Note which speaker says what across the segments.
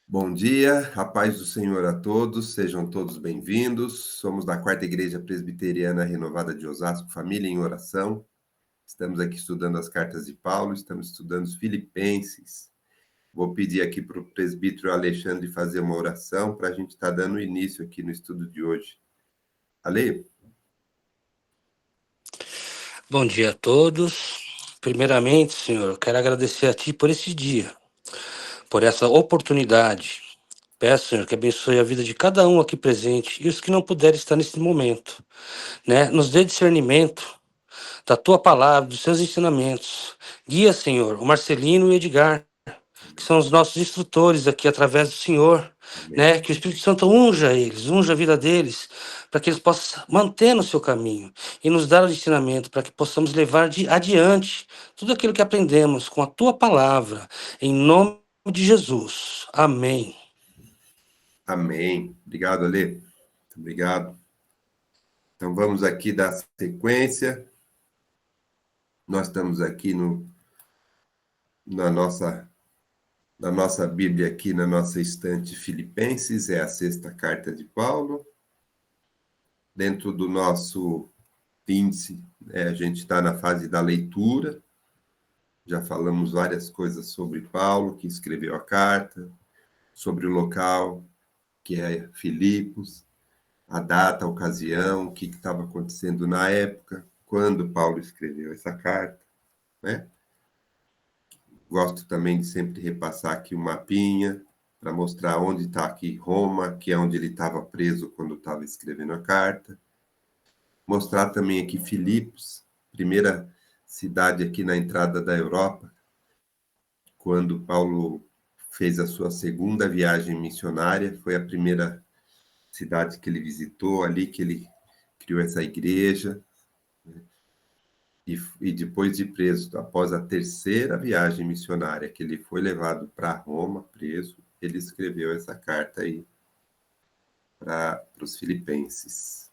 Speaker 1: Bom dia, a paz do Senhor a todos, sejam todos bem-vindos. Somos da Quarta Igreja Presbiteriana Renovada de Osasco, Família em Oração. Estamos aqui estudando as cartas de Paulo, estamos estudando os Filipenses. Vou pedir aqui para o presbítero Alexandre fazer uma oração para a gente estar dando início aqui no estudo de hoje. Ale?
Speaker 2: Bom dia a todos. Primeiramente, Senhor, eu quero agradecer a Ti por esse dia, por essa oportunidade. Peço, Senhor, que abençoe a vida de cada um aqui presente e os que não puderem estar nesse momento, né? Nos dê discernimento da Tua palavra, dos Seus ensinamentos. Guia, Senhor, o Marcelino e o Edgar, que são os nossos instrutores aqui através do Senhor,
Speaker 1: Amém.
Speaker 2: né? Que o Espírito Santo unja eles, unja a vida deles, para que eles possam manter no seu caminho e nos dar o ensinamento, para que possamos levar adiante tudo aquilo que aprendemos com a tua palavra, em nome de Jesus. Amém.
Speaker 1: Amém. Obrigado, Ale. Muito obrigado. Então vamos aqui dar sequência. Nós estamos aqui na nossa Bíblia, aqui na nossa estante Filipenses, é a sexta carta de Paulo. Dentro do nosso índice, a gente está na fase da leitura. Já falamos várias coisas sobre Paulo, que escreveu a carta, sobre o local, que é Filipos, a data, a ocasião, o que estava acontecendo na época, quando Paulo escreveu essa carta, né? Gosto também de sempre repassar aqui um mapinha, para mostrar onde está aqui Roma, que é onde ele estava preso quando estava escrevendo a carta. Mostrar também aqui Filipos, primeira cidade aqui na entrada da Europa, quando Paulo fez a sua segunda viagem missionária, foi a primeira cidade que ele visitou, ali que ele criou essa igreja, né? E depois de preso, após a terceira viagem missionária, que ele foi levado para Roma, preso, ele escreveu essa carta aí para os filipenses.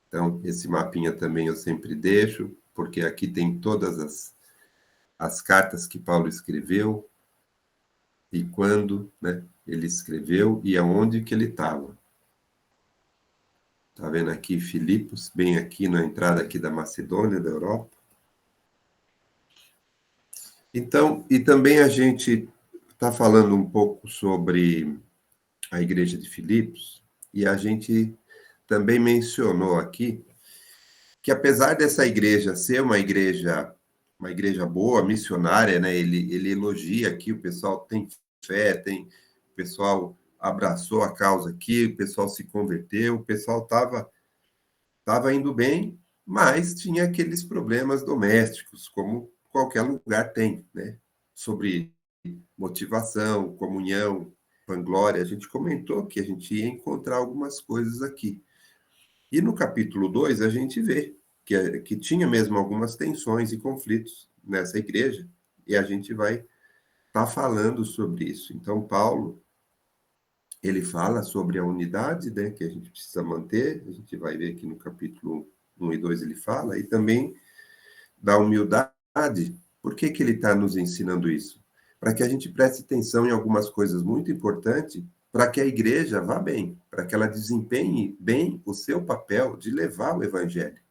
Speaker 1: Então, esse mapinha também eu sempre deixo, porque aqui tem todas as cartas que Paulo escreveu, e quando, né, ele escreveu e aonde que ele estava. Está vendo aqui Filipos, bem aqui na entrada aqui da Macedônia, da Europa. Então, e também a gente está falando um pouco sobre a igreja de Filipos, e a gente também mencionou aqui que apesar dessa igreja ser uma igreja boa, missionária, né? Ele elogia aqui, o pessoal tem fé, o pessoal abraçou a causa aqui, o pessoal se converteu, o pessoal estava indo bem, mas tinha aqueles problemas domésticos, como qualquer lugar tem, né? Sobre motivação, comunhão, vanglória. A gente comentou que a gente ia encontrar algumas coisas aqui. E no capítulo 2 a gente vê que tinha mesmo algumas tensões e conflitos nessa igreja, e a gente vai estar falando sobre isso. Então, Paulo, ele fala sobre a unidade, né, que a gente precisa manter, a gente vai ver aqui no capítulo 1 e 2 ele fala, e também da humildade. Por que ele está nos ensinando isso? Para que a gente preste atenção em algumas coisas muito importantes, para que a igreja vá bem, para que ela desempenhe bem o seu papel de levar o evangelho.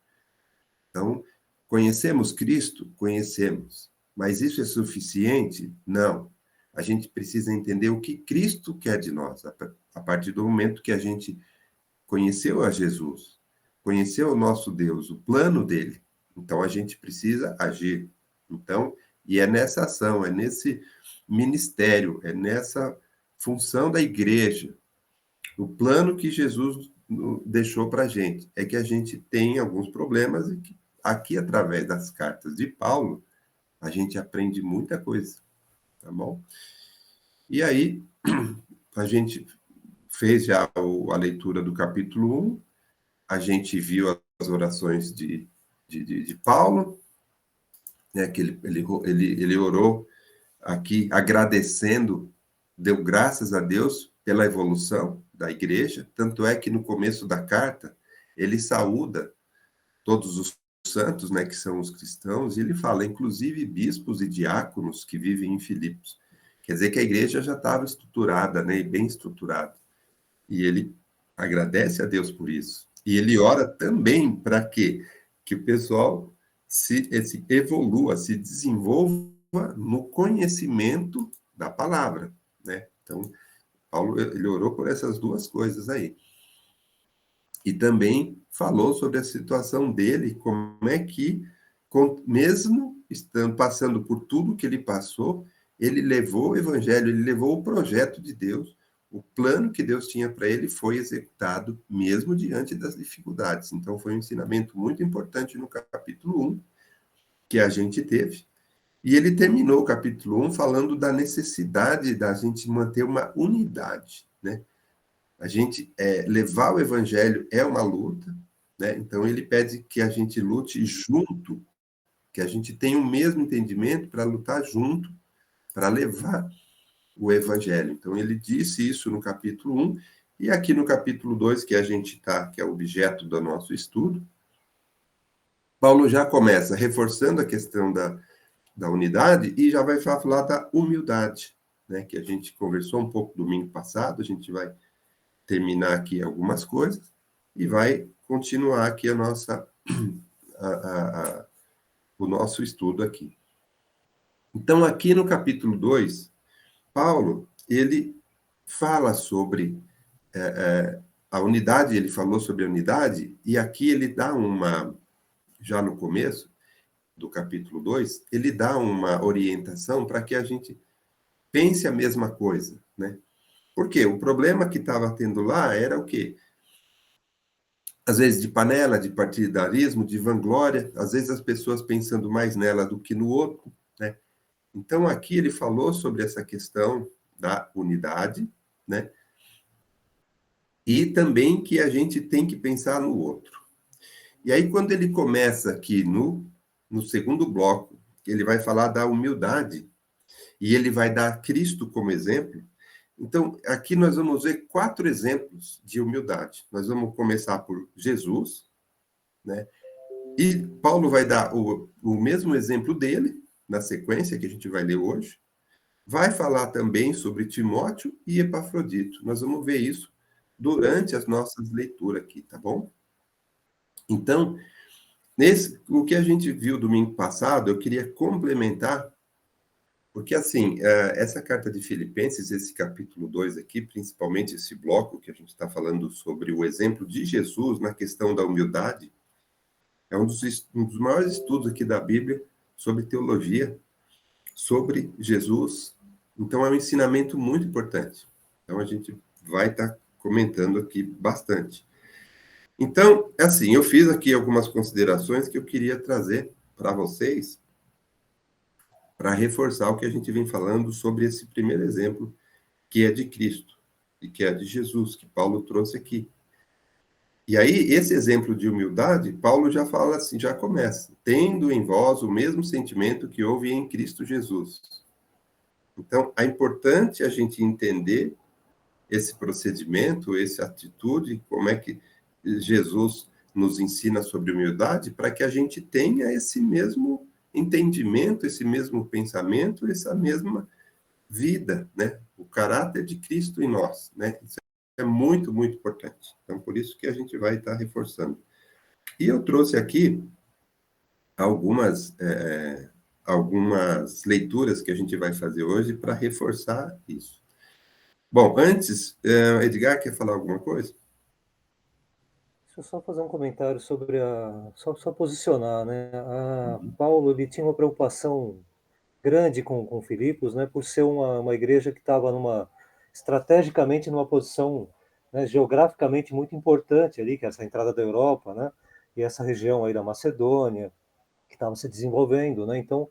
Speaker 1: Então, conhecemos Cristo? Conhecemos. Mas isso é suficiente? Não. A gente precisa entender o que Cristo quer de nós, a partir do momento que a gente conheceu a Jesus, conheceu o nosso Deus, o plano dele. Então, a gente precisa agir. Então, e é nessa ação, é nesse ministério, é nessa função da igreja, o plano que Jesus deixou para a gente, é que a gente tem alguns problemas e que aqui, através das cartas de Paulo, a gente aprende muita coisa, tá bom? E aí, a gente fez já a leitura do capítulo 1, a gente viu as orações de Paulo, né, que ele orou aqui agradecendo, deu graças a Deus pela evolução da igreja, tanto é que no começo da carta ele saúda todos os santos, que são os cristãos, e ele fala, inclusive bispos e diáconos que vivem em Filipos. Quer dizer que a igreja já estava estruturada, né, e bem estruturada. E ele agradece a Deus por isso. E ele ora também para quê? Que o pessoal se evolua, se desenvolva no conhecimento da palavra, né? Então, Paulo, ele orou por essas duas coisas aí. E também falou sobre a situação dele, como é que, mesmo estando passando por tudo que ele passou, ele levou o evangelho, ele levou o projeto de Deus, o plano que Deus tinha para ele foi executado mesmo diante das dificuldades. Então, foi um ensinamento muito importante no capítulo 1 que a gente teve. E ele terminou o capítulo 1 falando da necessidade da gente manter uma unidade, né? A gente levar o evangelho é uma luta, né? Então ele pede que a gente lute junto, que a gente tenha o mesmo entendimento para lutar junto, para levar o evangelho. Então ele disse isso no capítulo 1, e aqui no capítulo 2, que a gente está, que é o objeto do nosso estudo, Paulo já começa reforçando a questão da unidade e já vai falar da humildade, né? Que a gente conversou um pouco domingo passado, a gente vai terminar aqui algumas coisas e vai continuar aqui o nosso estudo aqui. Então, aqui no capítulo 2, Paulo, ele fala sobre a unidade, ele falou sobre a unidade, e aqui ele dá já no começo do capítulo 2, ele dá uma orientação para que a gente pense a mesma coisa, né? Porque o problema que estava tendo lá era o quê? Às vezes de panela, de partidarismo, de vanglória, às vezes as pessoas pensando mais nela do que no outro, né? Então aqui ele falou sobre essa questão da unidade, né? E também que a gente tem que pensar no outro. E aí quando ele começa aqui no segundo bloco, ele vai falar da humildade e ele vai dar Cristo como exemplo. Então, aqui nós vamos ver 4 exemplos de humildade. Nós vamos começar por Jesus, né? E Paulo vai dar o mesmo exemplo dele, na sequência que a gente vai ler hoje. Vai falar também sobre Timóteo e Epafrodito. Nós vamos ver isso durante as nossas leituras aqui, tá bom? Então, o que a gente viu domingo passado, eu queria complementar, porque assim, essa carta de Filipenses, esse capítulo 2 aqui, principalmente esse bloco que a gente está falando sobre o exemplo de Jesus na questão da humildade, é um dos maiores estudos aqui da Bíblia sobre teologia, sobre Jesus. Então, é um ensinamento muito importante. Então, a gente vai estar comentando aqui bastante. Então, assim, eu fiz aqui algumas considerações que eu queria trazer para vocês, para reforçar o que a gente vem falando sobre esse primeiro exemplo, que é de Cristo, e que é de Jesus, que Paulo trouxe aqui. E aí, esse exemplo de humildade, Paulo já fala assim, já começa, tendo em vós o mesmo sentimento que houve em Cristo Jesus. Então, é importante a gente entender esse procedimento, essa atitude, como é que Jesus nos ensina sobre humildade, para que a gente tenha esse mesmo entendimento, esse mesmo pensamento, essa mesma vida, né? O caráter de Cristo em nós, né? Isso é muito, muito importante. Então, por isso que a gente vai estar reforçando. E eu trouxe aqui algumas, algumas leituras que a gente vai fazer hoje para reforçar isso. Bom, antes, Edgar quer falar alguma coisa?
Speaker 3: Deixa eu só fazer um comentário sobre só posicionar, né? Paulo, ele tinha uma preocupação grande com Filipos, né? Por ser uma igreja que estava estrategicamente numa posição, né, geograficamente muito importante ali, que é essa entrada da Europa, né? E essa região aí da Macedônia, que estava se desenvolvendo, né? Então,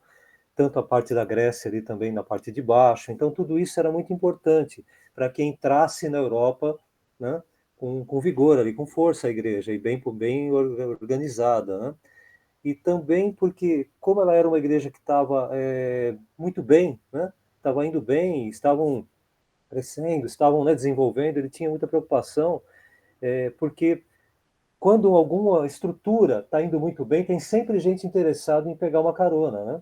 Speaker 3: tanto a parte da Grécia ali também na parte de baixo. Então, tudo isso era muito importante para que entrasse na Europa, né, com vigor ali, com força a igreja, e bem organizada, né? E também porque, como ela era uma igreja que estava muito bem, né? Estava indo bem, estavam crescendo, estavam, né, desenvolvendo, ele tinha muita preocupação, porque quando alguma estrutura está indo muito bem, tem sempre gente interessada em pegar uma carona, né?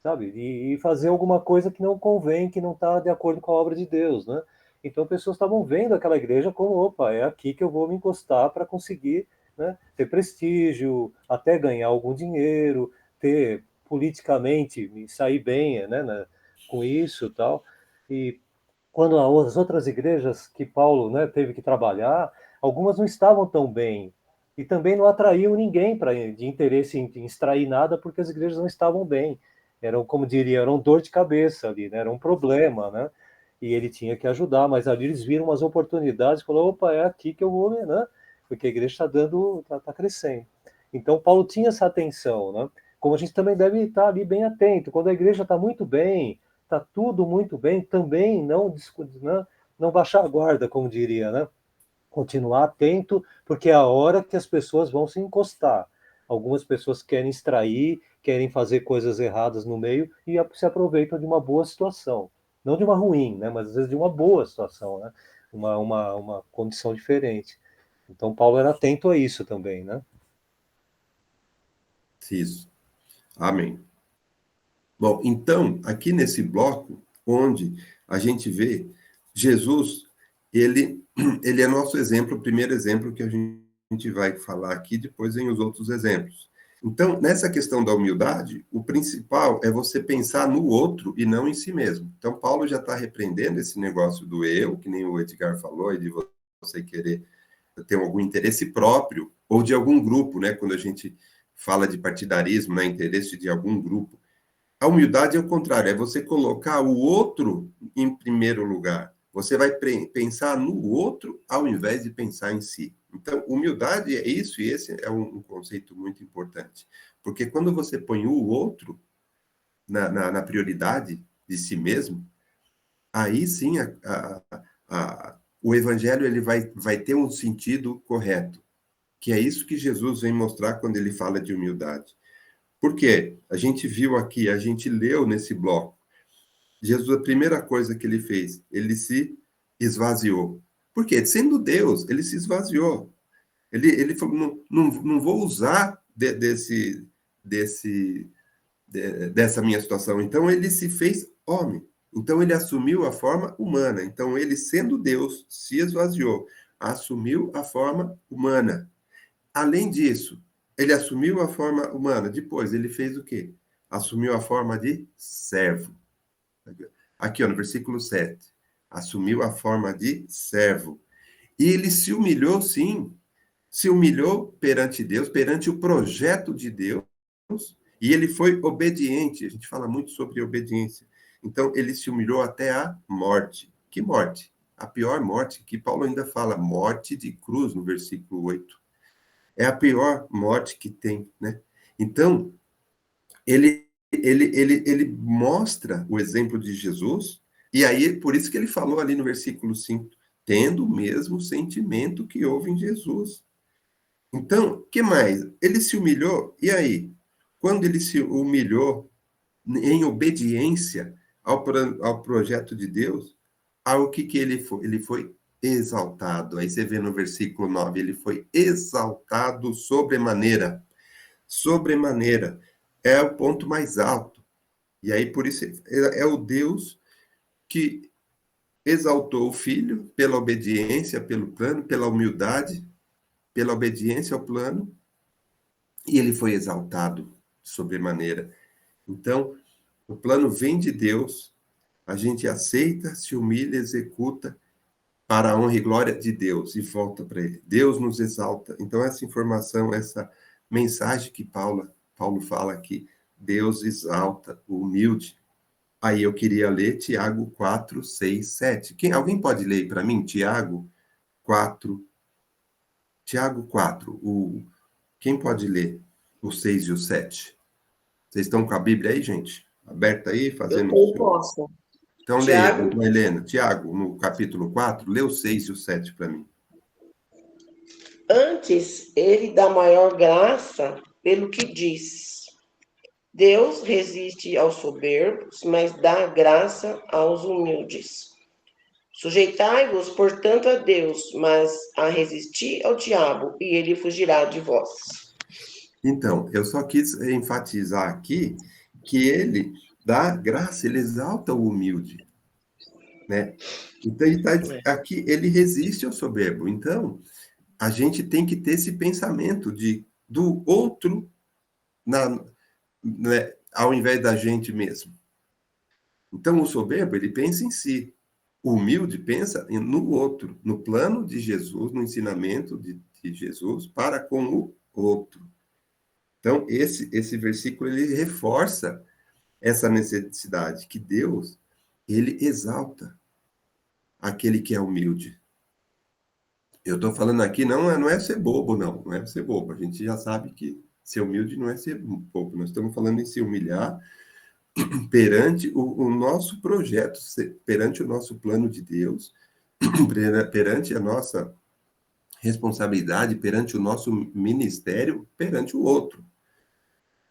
Speaker 3: sabe? E fazer alguma coisa que não convém, que não está de acordo com a obra de Deus, né? Então, pessoas estavam vendo aquela igreja como, opa, é aqui que eu vou me encostar para conseguir, né, ter prestígio, até ganhar algum dinheiro, ter politicamente, me sair bem, né, com isso e tal. E quando as outras igrejas que Paulo, né, teve que trabalhar, algumas não estavam tão bem e também não atraíam ninguém de interesse em extrair nada porque as igrejas não estavam bem. Eram, como diria, eram dor de cabeça ali, né? Era um problema, né? E ele tinha que ajudar, mas ali eles viram umas oportunidades e falaram, opa, é aqui que eu vou, né? Porque a igreja está dando, está crescendo. Então Paulo tinha essa atenção, né? Como a gente também deve estar ali bem atento. Quando a igreja está muito bem, está tudo muito bem, também não baixar a guarda, como diria, né? Continuar atento, porque é a hora que as pessoas vão se encostar. Algumas pessoas querem extrair, querem fazer coisas erradas no meio e se aproveitam de uma boa situação. Não de uma ruim, né? Mas às vezes de uma boa situação, né? Uma condição diferente. Então, Paulo era atento a isso também, né?
Speaker 1: Isso. Amém. Bom, então, aqui nesse bloco, onde a gente vê Jesus, ele é nosso exemplo, o primeiro exemplo que a gente vai falar aqui, depois vem os outros exemplos. Então, nessa questão da humildade, o principal é você pensar no outro e não em si mesmo. Então, Paulo já está repreendendo esse negócio do eu, que nem o Edgar falou, e de você querer ter algum interesse próprio, ou de algum grupo, né? Quando a gente fala de partidarismo, né? Interesse de algum grupo. A humildade é o contrário, é você colocar o outro em primeiro lugar. Você vai pensar no outro ao invés de pensar em si. Então, humildade é isso, e esse é um conceito muito importante. Porque quando você põe o outro na prioridade de si mesmo, aí sim o evangelho ele vai ter um sentido correto. Que é isso que Jesus vem mostrar quando ele fala de humildade. Por quê? A gente viu aqui, a gente leu nesse bloco. Jesus, a primeira coisa que ele fez, ele se esvaziou. Por quê? Sendo Deus, ele se esvaziou. Ele falou, não vou usar dessa minha situação. Então, ele se fez homem. Então, ele assumiu a forma humana. Então, ele, sendo Deus, se esvaziou. Assumiu a forma humana. Além disso, ele assumiu a forma humana. Depois, ele fez o quê? Assumiu a forma de servo. Aqui, ó, no versículo 7. Assumiu a forma de servo. E ele se humilhou, sim. Se humilhou perante Deus, perante o projeto de Deus. E ele foi obediente. A gente fala muito sobre obediência. Então, ele se humilhou até a morte. Que morte? A pior morte, que Paulo ainda fala, morte de cruz, no versículo 8. É a pior morte que tem, né? Então, ele mostra o exemplo de Jesus, e aí, por isso que ele falou ali no versículo 5, tendo o mesmo sentimento que houve em Jesus. Então, o que mais? Ele se humilhou, e aí? Quando ele se humilhou em obediência ao projeto de Deus, ao que ele foi? Ele foi exaltado. Aí você vê no versículo 9, ele foi exaltado sobremaneira. Sobremaneira é o ponto mais alto. E aí, por isso, é o Deus que exaltou o Filho pela obediência, pelo plano, pela humildade, pela obediência ao plano, e ele foi exaltado sobremaneira. Então, o plano vem de Deus, a gente aceita, se humilha, executa para a honra e glória de Deus e volta para ele. Deus nos exalta. Então, essa informação, essa mensagem que Paulo fala aqui, Deus exalta o humilde. Aí eu queria ler Tiago 4, 6, 7. Alguém pode ler para mim? Tiago 4. Tiago 4. Quem pode ler o 6 e o 7? Vocês estão com a Bíblia aí, gente? Aberta aí, fazendo o
Speaker 4: Eu
Speaker 1: seu.
Speaker 4: posso.
Speaker 1: Então, leia,
Speaker 4: Tiago,
Speaker 1: Helena. Tiago, no capítulo 4, lê o 6 e o 7 para mim.
Speaker 4: antes ele dá maior graça pelo que diz. Deus resiste aos soberbos, mas dá graça aos humildes. Sujeitai-vos, portanto, a Deus, mas a resistir ao diabo, e ele fugirá de vós.
Speaker 1: Então, eu só quis enfatizar aqui que ele dá graça, ele exalta o humilde, né? Então, ele tá aqui, ele resiste ao soberbo. Então, a gente tem que ter esse pensamento do outro né, ao invés da gente mesmo. Então, o soberbo, ele pensa em si. O humilde pensa no outro, no plano de Jesus, no ensinamento de Jesus para com o outro. Então, esse versículo, ele reforça essa necessidade que Deus, ele exalta aquele que é humilde. Eu estou falando aqui, não é ser bobo, não é ser bobo. A gente já sabe que ser humilde não é ser bobo. Nós estamos falando em se humilhar perante o nosso projeto, perante o nosso plano de Deus, perante a nossa responsabilidade, perante o nosso ministério, perante o outro.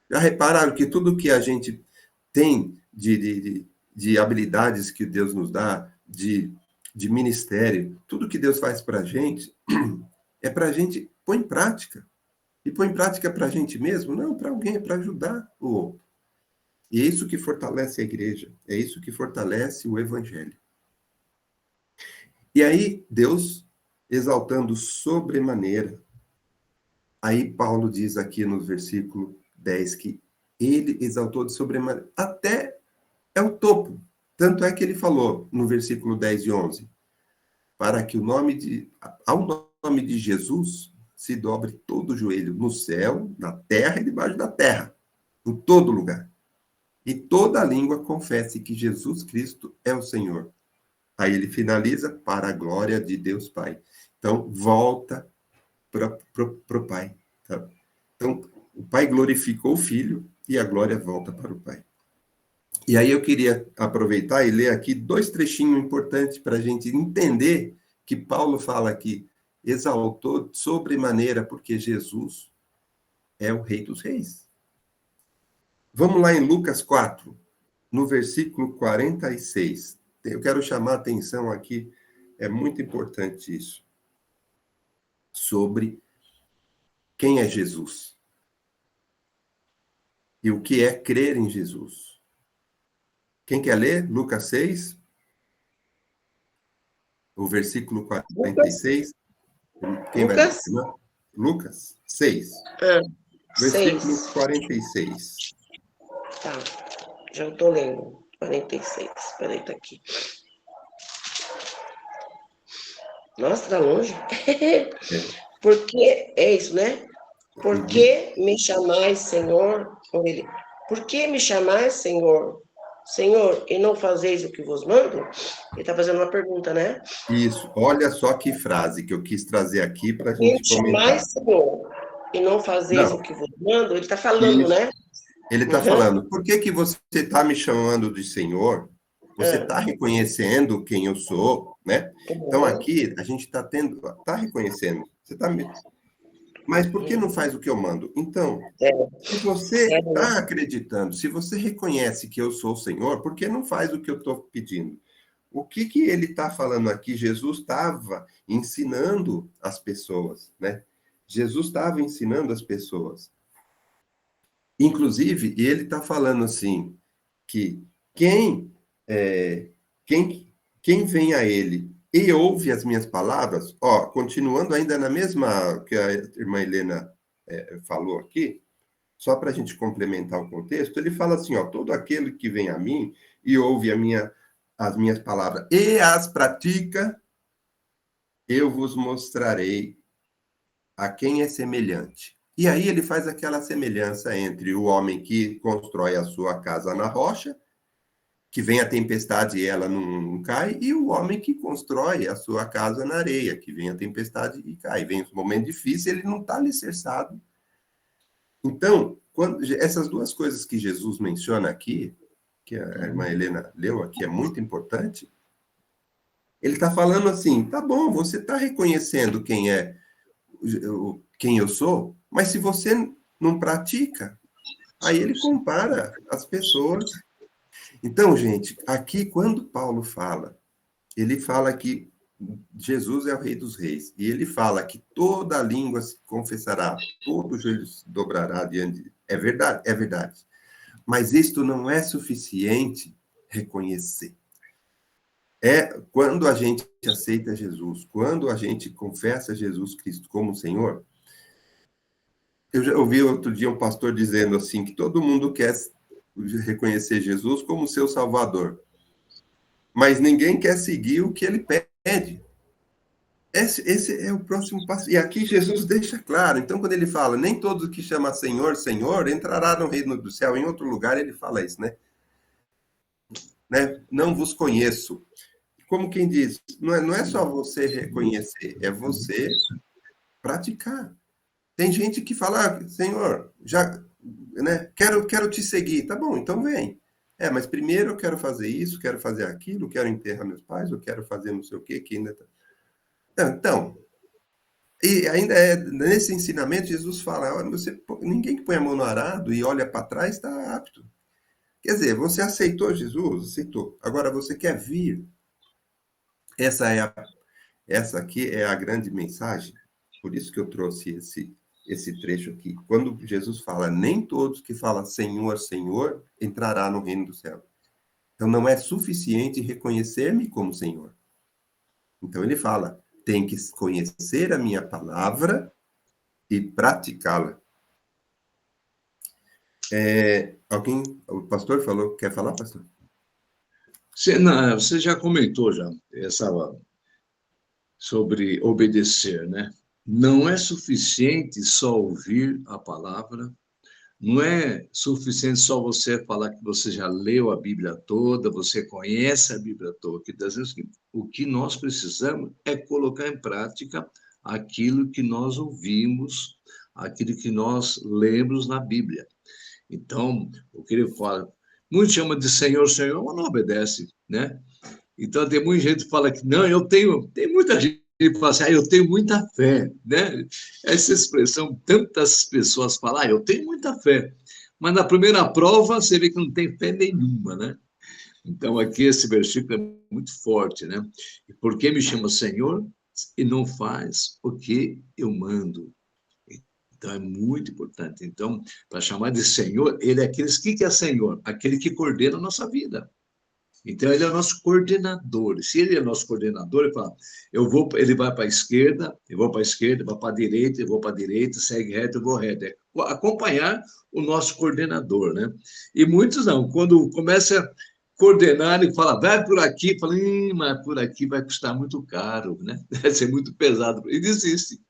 Speaker 1: Já repararam que tudo que a gente tem de habilidades que Deus nos dá, de ministério, tudo que Deus faz para a gente, é para a gente pôr em prática. E pôr em prática para a gente mesmo? Não, para alguém, é para ajudar o outro. E é isso que fortalece a igreja, é isso que fortalece o evangelho. E aí, Deus, exaltando sobremaneira, aí Paulo diz aqui no versículo 10 que ele exaltou de sobremaneira, até é o topo. Tanto é que ele falou no versículo 10 e 11, para que ao nome de Jesus se dobre todo o joelho no céu, na terra e debaixo da terra, em todo lugar. E toda língua confesse que Jesus Cristo é o Senhor. Aí ele finaliza, para a glória de Deus Pai. Então, volta para o Pai. Tá? Então, o Pai glorificou o Filho e a glória volta para o Pai. E aí eu queria aproveitar e ler aqui 2 trechinhos importantes para a gente entender que Paulo fala aqui, exaltou sobremaneira, porque Jesus é o Rei dos Reis. Vamos lá em Lucas 4, no versículo 46. Eu quero chamar a atenção aqui, é muito importante isso, sobre quem é Jesus e o que é crer em Jesus. Quem quer ler? Lucas 6, o versículo 46. Quem vai ler?
Speaker 4: Lucas?
Speaker 1: Lucas 6, versículo
Speaker 4: 6.
Speaker 1: 46.
Speaker 4: Tá, já estou lendo. 46. Peraí, tá aqui. Nossa, tá longe. Porque, é isso, né? Por que me chamais, Senhor? Por que me chamais, Senhor? Senhor, e não fazeis o que vos mando? Ele está fazendo uma pergunta, né?
Speaker 1: Isso, olha só que frase que eu quis trazer aqui para a
Speaker 4: Por que me
Speaker 1: gente comentar.
Speaker 4: chamais, Senhor, e não fazeis o
Speaker 1: Não,
Speaker 4: que vos mando? Ele está falando,
Speaker 1: isso.
Speaker 4: né?
Speaker 1: Ele está falando, por que você está me chamando de Senhor? Você está reconhecendo quem eu sou, né? Então, aqui, a gente está reconhecendo. Mas por que não faz o que eu mando? Então, se você está acreditando, se você reconhece que eu sou o Senhor, por que não faz o que eu estou pedindo? O que ele está falando aqui? Jesus estava ensinando as pessoas, né? Jesus estava ensinando as pessoas. Inclusive, ele está falando assim, que é, quem vem a ele e ouve as minhas palavras, ó, continuando ainda na mesma que a irmã Helena falou aqui, só para a gente complementar o contexto, ele fala assim, ó, todo aquele que vem a mim e ouve as minhas palavras e as pratica, eu vos mostrarei a quem é semelhante. E aí ele faz aquela semelhança entre o homem que constrói a sua casa na rocha, que vem a tempestade e ela não cai, e o homem que constrói a sua casa na areia, que vem a tempestade e cai. Vem um momento difícil, ele não está alicerçado. Então, essas duas coisas que Jesus menciona aqui, que a irmã Helena leu aqui, é muito importante, ele está falando assim, tá bom, você está reconhecendo quem eu sou, mas se você não pratica, aí ele compara as pessoas. Então, gente, aqui quando Paulo fala, ele fala que Jesus é o Rei dos Reis, e ele fala que toda língua se confessará, todo joelho se dobrará diante de... É verdade, é verdade. Mas isto não é suficiente reconhecer. É quando a gente aceita Jesus, quando a gente confessa Jesus Cristo como Senhor. Eu já ouvi outro dia um pastor dizendo assim, que todo mundo quer reconhecer Jesus como seu Salvador, mas ninguém quer seguir o que ele pede. Esse é o próximo passo. E aqui Jesus deixa claro. Então, quando ele fala, nem todos que chamam Senhor, Senhor, entrará no reino do céu. Em outro lugar, ele fala isso, né? Não vos conheço. Como quem diz, não é só você reconhecer, é você praticar. Tem gente que fala, Senhor, já, né? Quero te seguir. Tá bom, então vem. Mas primeiro eu quero fazer isso, quero fazer aquilo, quero enterrar meus pais, eu quero fazer não sei o quê, que ainda tá... Então, e ainda nesse ensinamento, Jesus fala, ninguém que põe a mão no arado e olha para trás está apto. Quer dizer, você aceitou Jesus? Aceitou. Agora você quer vir? Essa aqui é a grande mensagem. Por isso que eu trouxe esse trecho aqui. Quando Jesus fala, nem todos que falam Senhor, Senhor, entrará no reino do céu. Então não é suficiente reconhecer-me como Senhor. Então ele fala, tem que conhecer a minha palavra e praticá-la. O pastor falou, quer falar, pastor?
Speaker 5: Você já comentou sobre obedecer, né? Não é suficiente só ouvir a palavra, não é suficiente só você falar que você já leu a Bíblia toda, você conhece a Bíblia toda. O que nós precisamos é colocar em prática aquilo que nós ouvimos, aquilo que nós lemos na Bíblia. Então, o que ele fala, muitos chamam de Senhor, Senhor, mas não obedece, né? Então, tem muita gente que fala que não, tem muita gente que fala assim, eu tenho muita fé, né? Essa expressão, tantas pessoas falam, eu tenho muita fé, mas na primeira prova você vê que não tem fé nenhuma, né? Então, aqui esse versículo é muito forte, né? Por que me chama Senhor e não faz o que eu mando? Então, é muito importante. Então, para chamar de Senhor, ele é aquele que é Senhor? Aquele que coordena a nossa vida. Então, ele é o nosso coordenador. Se ele é nosso coordenador, ele fala, ele vai para a esquerda, eu vou para a esquerda, vai para a direita, eu vou para a direita, segue reto, eu vou reto. É acompanhar o nosso coordenador, né? E muitos não. Quando começa a coordenar, ele fala, vai por aqui, fala, mas por aqui vai custar muito caro, né? Vai ser muito pesado. E desiste.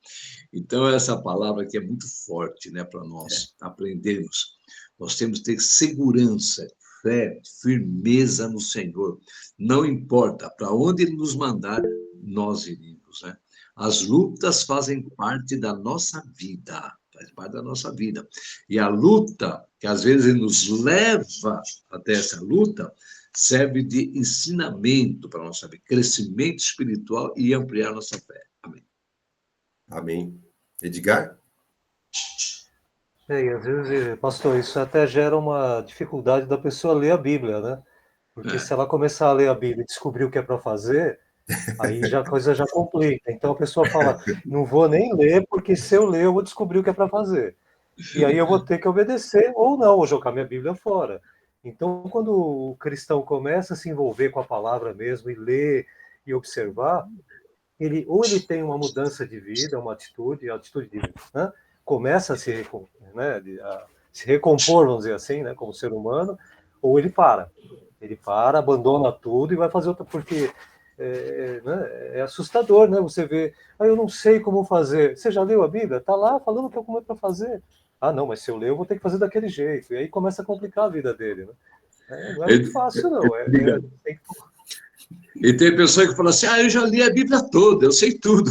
Speaker 5: Então, essa palavra aqui é muito forte, né, para nós aprendermos. Nós temos que ter segurança, fé, firmeza no Senhor. Não importa para onde Ele nos mandar, nós iremos, né? As lutas fazem parte da nossa vida, faz parte da nossa vida. E a luta, que às vezes nos leva até essa luta, serve de ensinamento para a nossa vida, crescimento espiritual e ampliar nossa fé. Amém.
Speaker 1: Amém. Edgar?
Speaker 3: E às vezes, pastor, isso até gera uma dificuldade da pessoa ler a Bíblia, né? Porque se ela começar a ler a Bíblia e descobrir o que é para fazer, aí já a coisa já complica. Então a pessoa fala, não vou nem ler, porque se eu ler, eu vou descobrir o que é para fazer. E aí eu vou ter que obedecer, ou não, ou jogar minha Bíblia fora. Então, quando o cristão começa a se envolver com a palavra mesmo, e ler e observar, ele tem uma mudança de vida, uma atitude de, né? Começa a se recompor, vamos dizer assim, né, como ser humano, ou ele para, abandona tudo e vai fazer outra, porque é assustador, né? Você vê, eu não sei como fazer. Você já leu a Bíblia? Está lá falando como é para fazer. Não, mas se eu ler, eu vou ter que fazer daquele jeito. E aí começa a complicar a vida dele, né? Não é muito fácil, não. Tem que...
Speaker 5: E tem pessoa que fala assim, eu já li a Bíblia toda, eu sei tudo.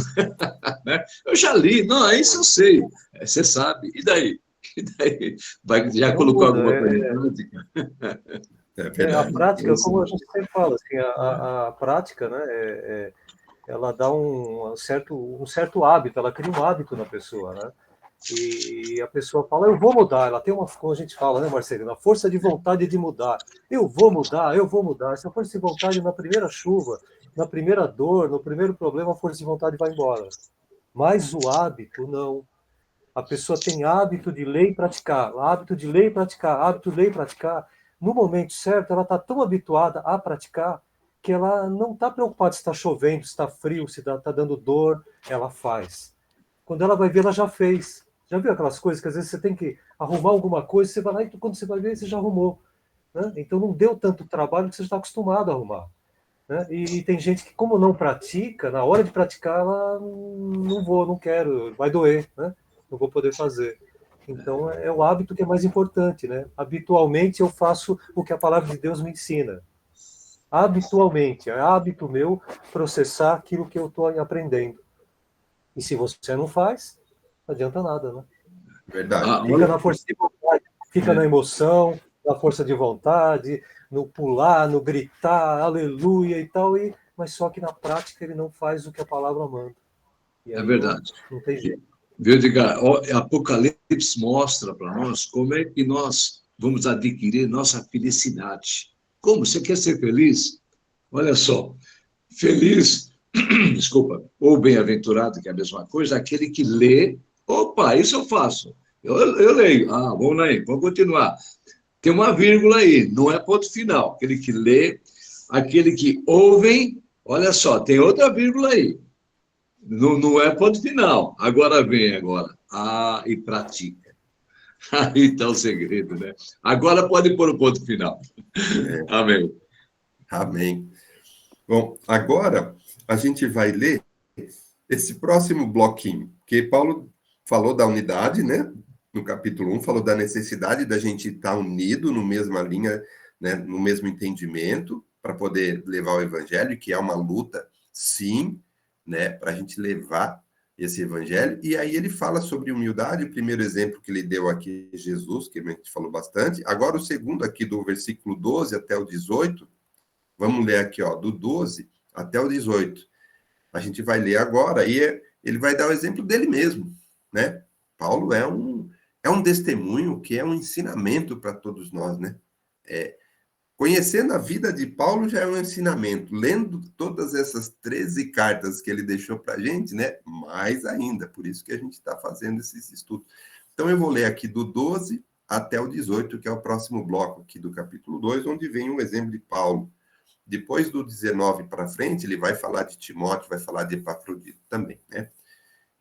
Speaker 5: Eu já li, não, isso eu sei. Você sabe, e daí? Já colocou alguma coisa em prática?
Speaker 3: A prática, como a gente sempre fala, assim, a prática, né, ela dá um certo hábito, ela cria um hábito na pessoa, né? E a pessoa fala, eu vou mudar. Ela tem como a gente fala, né, Marcelino? A força de vontade de mudar. Eu vou mudar, eu vou mudar. Essa força de vontade, na primeira chuva, na primeira dor, no primeiro problema, a força de vontade vai embora. Mas o hábito, não. a pessoa tem hábito de ler e praticar, hábito de ler e praticar, hábito de ler e praticar. No momento certo, ela está tão habituada a praticar que ela não está preocupada se está chovendo, se está frio, se está dando dor, ela faz. Quando ela vai ver, ela já fez. Já viu aquelas coisas que às vezes você tem que arrumar alguma coisa, você vai lá e quando você vai ver, você já arrumou. Né? Então não deu tanto trabalho que você está acostumado a arrumar. Né? E tem gente que, como não pratica, na hora de praticar, ela não vou, não quero, vai doer, né? Não vou poder fazer. Então é o hábito que é mais importante, né? Habitualmente eu faço o que a palavra de Deus me ensina. Habitualmente, é hábito meu processar aquilo que eu estou aprendendo. E se você não faz, não adianta nada, né?
Speaker 1: Verdade.
Speaker 3: Fica na força de vontade, fica na emoção, na força de vontade, no pular, no gritar, aleluia e tal, mas só que na prática ele não faz o que a palavra manda. E
Speaker 5: É
Speaker 3: aí
Speaker 5: verdade.
Speaker 3: não tem jeito.
Speaker 5: Viu, Edgar? Apocalipse mostra para nós como é que nós vamos adquirir nossa felicidade. Como? Você quer ser feliz? Olha só, feliz, desculpa, ou bem-aventurado, que é a mesma coisa, aquele que lê. Opa, isso eu faço. Eu leio. Ah, vamos lá, vamos continuar. Tem uma vírgula aí, não é ponto final. Aquele que lê, aquele que ouve, olha só, tem outra vírgula aí. Não é ponto final. Agora vem agora. Ah, e pratica. Aí está o segredo, né? Agora pode pôr o ponto final. Amém.
Speaker 1: Amém. Bom, agora a gente vai ler esse próximo bloquinho, que Paulo falou da unidade, né? No capítulo 1, falou da necessidade da gente estar unido no mesma linha, né? No mesmo entendimento, para poder levar o evangelho, que é uma luta, sim, né? Para a gente levar esse evangelho. E aí ele fala sobre humildade, o primeiro exemplo que ele deu aqui é Jesus, que a gente falou bastante. Agora o segundo aqui do versículo 12 até o 18, vamos ler aqui, ó, do 12 até o 18. A gente vai ler agora e ele vai dar o exemplo dele mesmo, né? Paulo é um testemunho que é um ensinamento para todos nós, né? Conhecendo a vida de Paulo já é um ensinamento. Lendo todas essas 13 cartas que ele deixou para a gente, né? Mais ainda. Por isso que a gente está fazendo esses estudos. Então, eu vou ler aqui do 12 até o 18, que é o próximo bloco aqui do capítulo 2, onde vem um exemplo de Paulo. Depois do 19 para frente, ele vai falar de Timóteo, vai falar de Epafrodito também, né?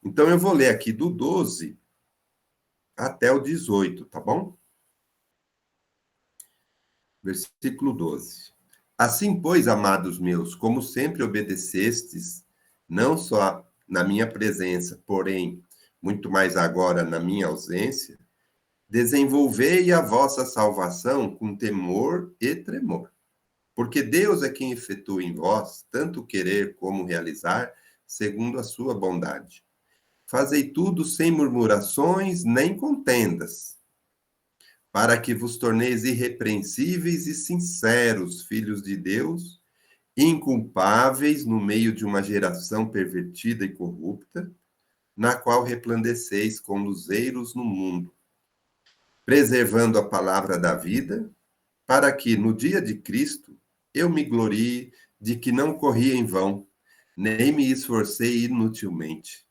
Speaker 1: Então, eu vou ler aqui do 12 até o 18, tá bom? Versículo 12. Assim, pois, amados meus, como sempre obedecestes, não só na minha presença, porém, muito mais agora na minha ausência, desenvolvei a vossa salvação com temor e tremor. Porque Deus é quem efetua em vós tanto querer como realizar, segundo a sua bondade. Fazei tudo sem murmurações nem contendas, para que vos torneis irrepreensíveis e sinceros, filhos de Deus, inculpáveis no meio de uma geração pervertida e corrupta, na qual resplandeceis com luzeiros no mundo, preservando a palavra da vida, para que, no dia de Cristo, eu me glorie de que não corri em vão, nem me esforcei inutilmente.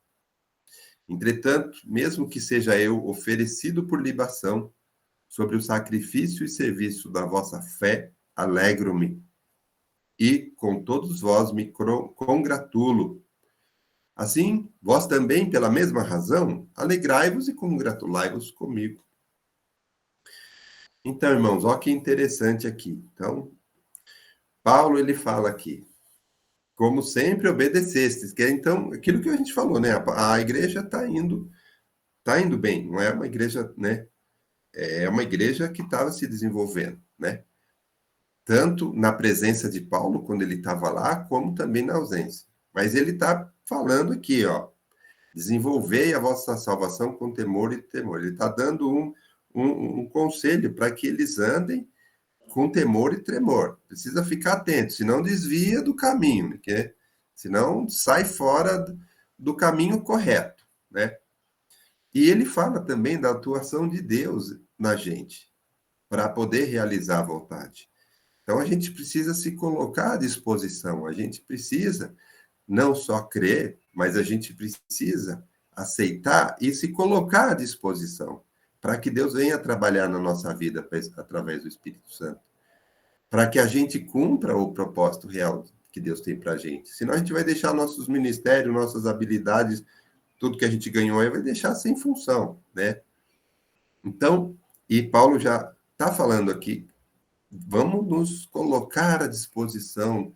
Speaker 1: Entretanto, mesmo que seja eu oferecido por libação, sobre o sacrifício e serviço da vossa fé, alegro-me. E com todos vós me congratulo. Assim, vós também, pela mesma razão, alegrai-vos e congratulai-vos comigo. Então, irmãos, olha que interessante aqui. Então, Paulo, ele fala aqui, como sempre obedecestes, que é, então, aquilo que a gente falou, né? A igreja está indo bem, não é uma igreja, né? É uma igreja que estava se desenvolvendo, né? Tanto na presença de Paulo, quando ele estava lá, como também na ausência. Mas ele está falando aqui, ó, desenvolvei a vossa salvação com temor e temor. Ele está dando um conselho para que eles andem com temor e tremor. Precisa ficar atento, senão desvia do caminho, porque senão sai fora do caminho correto, né? E ele fala também da atuação de Deus na gente, para poder realizar a vontade. Então, a gente precisa se colocar à disposição, a gente precisa não só crer, mas a gente precisa aceitar e se colocar à disposição para que Deus venha trabalhar na nossa vida através do Espírito Santo, para que a gente cumpra o propósito real que Deus tem para a gente. Senão a gente vai deixar nossos ministérios, nossas habilidades, tudo que a gente ganhou aí, vai deixar sem função, né? Então, e Paulo já está falando aqui, vamos nos colocar à disposição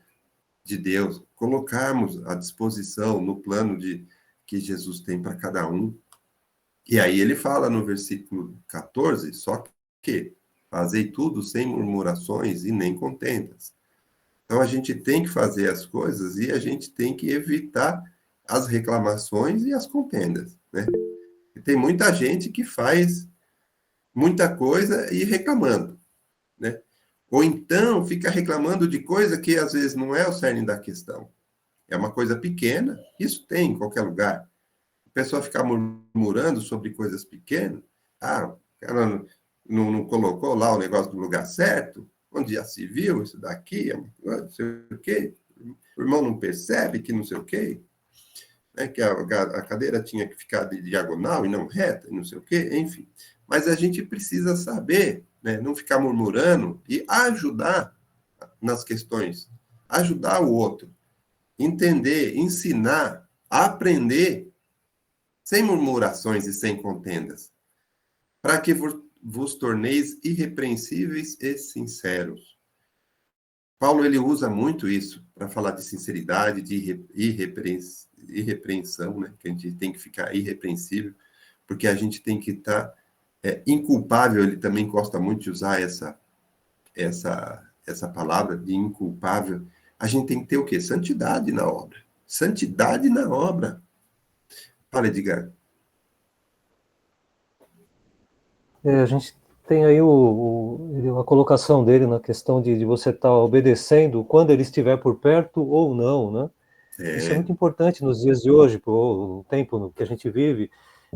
Speaker 1: de Deus, colocarmos à disposição no plano que Jesus tem para cada um. E aí ele fala no versículo 14, só que fazei tudo sem murmurações e nem contendas. Então a gente tem que fazer as coisas e a gente tem que evitar as reclamações e as contendas, né? E tem muita gente que faz muita coisa e reclamando, né? Ou então fica reclamando de coisa que às vezes não é o cerne da questão. É uma coisa pequena, isso tem em qualquer lugar. A pessoa ficar murmurando sobre coisas pequenas, o cara não colocou lá o negócio no lugar certo, onde já se viu isso daqui, não sei o quê, o irmão não percebe que não sei o quê, né, que a cadeira tinha que ficar de diagonal e não reta, e não sei o quê, enfim. Mas a gente precisa saber, né, não ficar murmurando e ajudar nas questões, ajudar o outro, entender, ensinar, aprender, sem murmurações e sem contendas, para que vos torneis irrepreensíveis e sinceros. Paulo, ele usa muito isso para falar de sinceridade, de irrepreensão, né? Que a gente tem que ficar irrepreensível, porque a gente tem que estar inculpável. Ele também gosta muito de usar essa palavra de inculpável. A gente tem que ter o quê? Santidade na obra. Santidade na obra. Fala, Edgar.
Speaker 3: A gente tem aí a colocação dele na questão de você estar obedecendo quando ele estiver por perto ou não, né? Isso é muito importante nos dias de hoje, o tempo que a gente vive.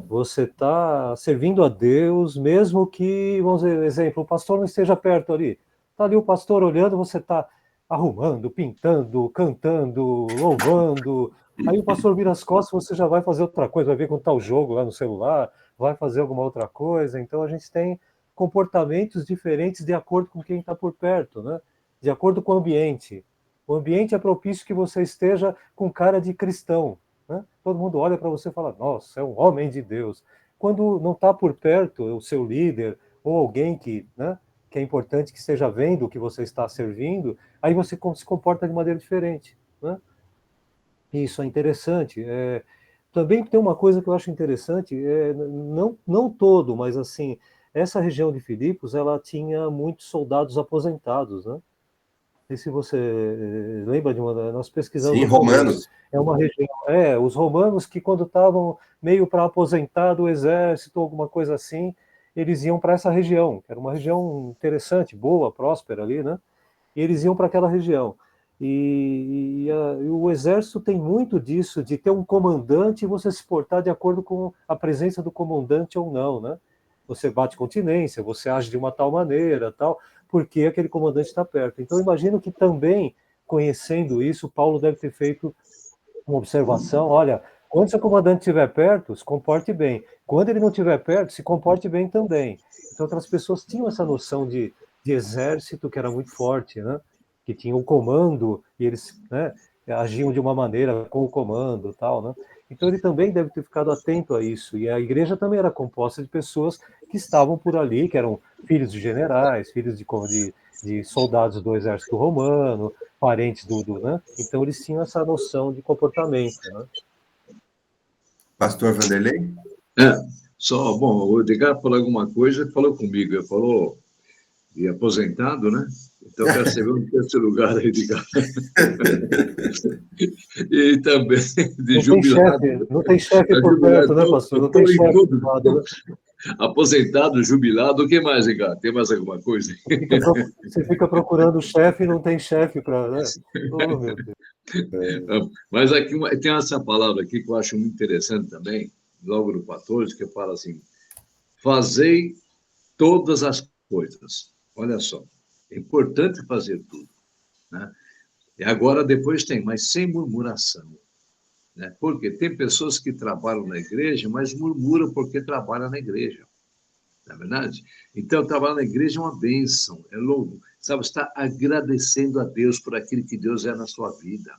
Speaker 3: Você está servindo a Deus, mesmo que, vamos dizer, exemplo, o pastor não esteja perto ali. Está ali o pastor olhando, você está arrumando, pintando, cantando, louvando. Aí o pastor vira as costas, você já vai fazer outra coisa, vai ver como está o jogo lá no celular, vai fazer alguma outra coisa. Então a gente tem comportamentos diferentes de acordo com quem está por perto, né? De acordo com o ambiente. O ambiente é propício que você esteja com cara de cristão, né? Todo mundo olha para você e fala, nossa, é um homem de Deus. Quando não está por perto o seu líder ou alguém que, né, que é importante que esteja vendo o que você está servindo, aí você se comporta de maneira diferente, né? Isso é interessante. Também tem uma coisa que eu acho interessante, não todo, mas assim, essa região de Filipos, ela tinha muitos soldados aposentados, né? Não sei se você lembra de nós pesquisamos.
Speaker 1: Sim, romanos.
Speaker 3: É uma região, os romanos que quando estavam meio para aposentar do exército, alguma coisa assim, eles iam para essa região, que era uma região interessante, boa, próspera ali, né? E eles iam para aquela região. E o exército tem muito disso, de ter um comandante e você se portar de acordo com a presença do comandante ou não, né? Você bate continência, você age de uma tal maneira, tal, porque aquele comandante está perto. Então, imagino que também, conhecendo isso, Paulo deve ter feito uma observação, olha, quando seu comandante estiver perto, se comporte bem. Quando ele não estiver perto, se comporte bem também. Então, outras pessoas tinham essa noção de exército que era muito forte, né? Que tinha um comando e eles, né, agiam de uma maneira com o comando e tal, né? Então ele também deve ter ficado atento a isso. E a igreja também era composta de pessoas que estavam por ali, que eram filhos de generais, filhos de soldados do exército romano, parentes né? Então eles tinham essa noção de comportamento, né?
Speaker 1: Pastor Vanderlei?
Speaker 5: Bom, o Edgar falou alguma coisa, falou comigo, ele falou de aposentado, né? Então, eu quero saber onde é esse lugar aí, Edgar. E também de jubilado.
Speaker 3: Não tem chefe por perto, né, pastor? Não tem chefe do lado, né?
Speaker 5: Aposentado, jubilado, o que mais, Edgar? Tem mais alguma coisa?
Speaker 3: Você fica procurando o chefe e não tem chefe para, né? Oh, meu Deus.
Speaker 5: Mas aqui tem essa palavra aqui que eu acho muito interessante também, logo no 14, que fala assim, fazei todas as coisas. Olha só, é importante fazer tudo, né? E agora depois tem, mas sem murmuração né? Porque tem pessoas que trabalham na igreja, mas murmuram porque trabalham na igreja. Não é verdade? Então, trabalhar na igreja é uma bênção, é louco. Sabe, está agradecendo a Deus por aquilo que Deus é na sua vida.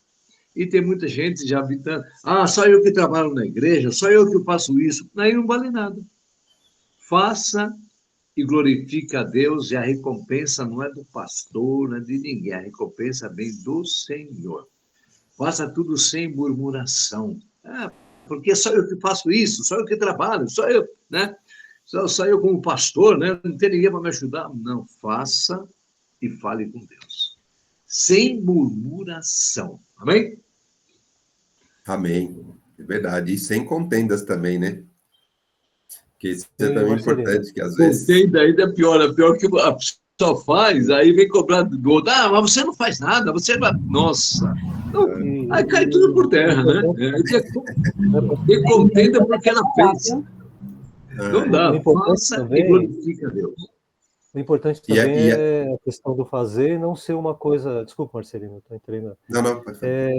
Speaker 5: E tem muita gente já habitando, só eu que trabalho na igreja, só eu que faço isso. Aí não vale nada. Faça e glorifique a Deus, e a recompensa não é do pastor, não é de ninguém, a recompensa vem do Senhor. Faça tudo sem murmuração. Porque só eu que faço isso, só eu que trabalho, só eu, né? Só eu como pastor, né? Não tem ninguém para me ajudar. Não, faça e fale com Deus. Sem murmuração. Amém?
Speaker 1: Amém. É verdade. E sem contendas também, né? Porque isso é também
Speaker 3: Marcelino.
Speaker 1: importante, que às vezes...
Speaker 5: Contenda ainda é pior que a pessoa faz, aí vem cobrar do outro. Mas você não faz nada, você vai... Nossa! Então, aí cai tudo por terra, né? Tem contenda porque ela pensa. Não dá, faça e glorifica a Deus.
Speaker 3: O importante também é a questão do fazer e não ser uma coisa... Desculpa, Marcelino, estou entrando.
Speaker 1: Não.